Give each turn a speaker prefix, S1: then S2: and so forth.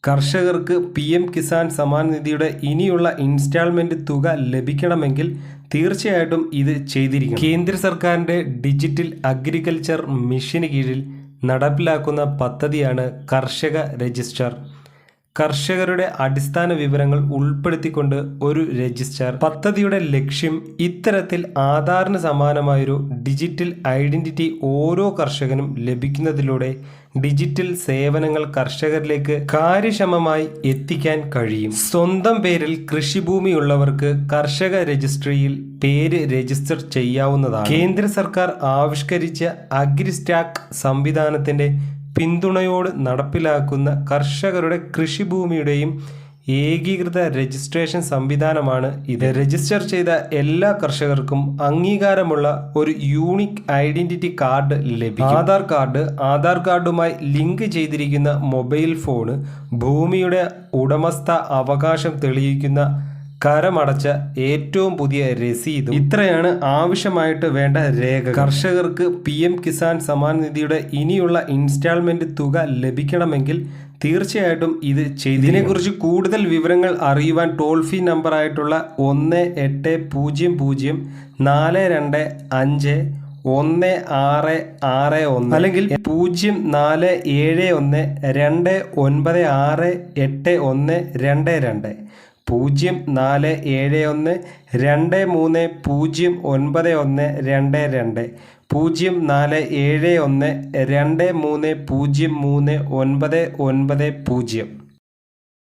S1: കർഷകർക്ക് PM കിസാൻ സമ്മാൻ നിധിയുടെ ഇനിയുള്ള ഇൻസ്റ്റാൾമെന്റ് തുക ലഭിക്കണമെങ്കിൽ തീർച്ചയായിട്ടും ഇത് ചെയ്തിരിക്കണം. കേന്ദ്ര സർക്കാരിൻ്റെ ഡിജിറ്റൽ അഗ്രികൾച്ചർ മിഷന് കീഴിൽ നടപ്പിലാക്കുന്ന പദ്ധതിയാണ് കർഷക രജിസ്റ്റർ. കർഷകരുടെ അടിസ്ഥാന വിവരങ്ങൾ ഉൾപ്പെടുത്തിക്കൊണ്ട് ഒരു രജിസ്റ്റർ. പദ്ധതിയുടെ ലക്ഷ്യം ഇത്തരത്തിൽ ആധാറിന് സമാനമായൊരു ഡിജിറ്റൽ ഐഡന്റിറ്റി ഓരോ കർഷകനും ലഭിക്കുന്നതിലൂടെ ഡിജിറ്റൽ സേവനങ്ങൾ കർഷകരിലേക്ക് കാര്യക്ഷമമായി എത്തിക്കാൻ കഴിയും. സ്വന്തം പേരിൽ കൃഷിഭൂമിയുള്ളവർക്ക് കർഷക രജിസ്ട്രിയിൽ പേര് രജിസ്റ്റർ ചെയ്യാവുന്നതാണ്. കേന്ദ്ര സർക്കാർ ആവിഷ്കരിച്ച അഗ്രിസ്റ്റാക്ക് സംവിധാനത്തിന്റെ പിന്തുണയോട് നടപ്പിലാക്കുന്ന കർഷകരുടെ കൃഷിഭൂമിയുടെയും ഏകീകൃത രജിസ്ട്രേഷൻ സംവിധാനമാണ് ഇത്. രജിസ്റ്റർ ചെയ്ത എല്ലാ കർഷകർക്കും അംഗീകാരമുള്ള ഒരു യൂണിക് ഐഡന്റിറ്റി കാർഡ് ലഭിക്കും. ആധാർ കാർഡുമായി ലിങ്ക് ചെയ്തിരിക്കുന്ന മൊബൈൽ ഫോണ്, ഭൂമിയുടെ ഉടമസ്ഥ അവകാശം തെളിയിക്കുന്ന കരമടച്ച ഏറ്റവും പുതിയ രസീതും. ഇത്രയാണ് ആവശ്യമായിട്ട് വേണ്ട രേഖ. കർഷകർക്ക് PM കിസാൻ സമ്മാൻ നിധിയുടെ ഇനിയുള്ള ഇൻസ്റ്റാൾമെന്റ് തുക ലഭിക്കണമെങ്കിൽ തീർച്ചയായിട്ടും ഇത് ഇതിനെക്കുറിച്ച് കൂടുതൽ വിവരങ്ങൾ അറിയുവാൻ ടോൾ ഫ്രീ നമ്പർ ആയിട്ടുള്ള 1842451661 അല്ലെങ്കിൽ 0471296812 0471230912 0471230990.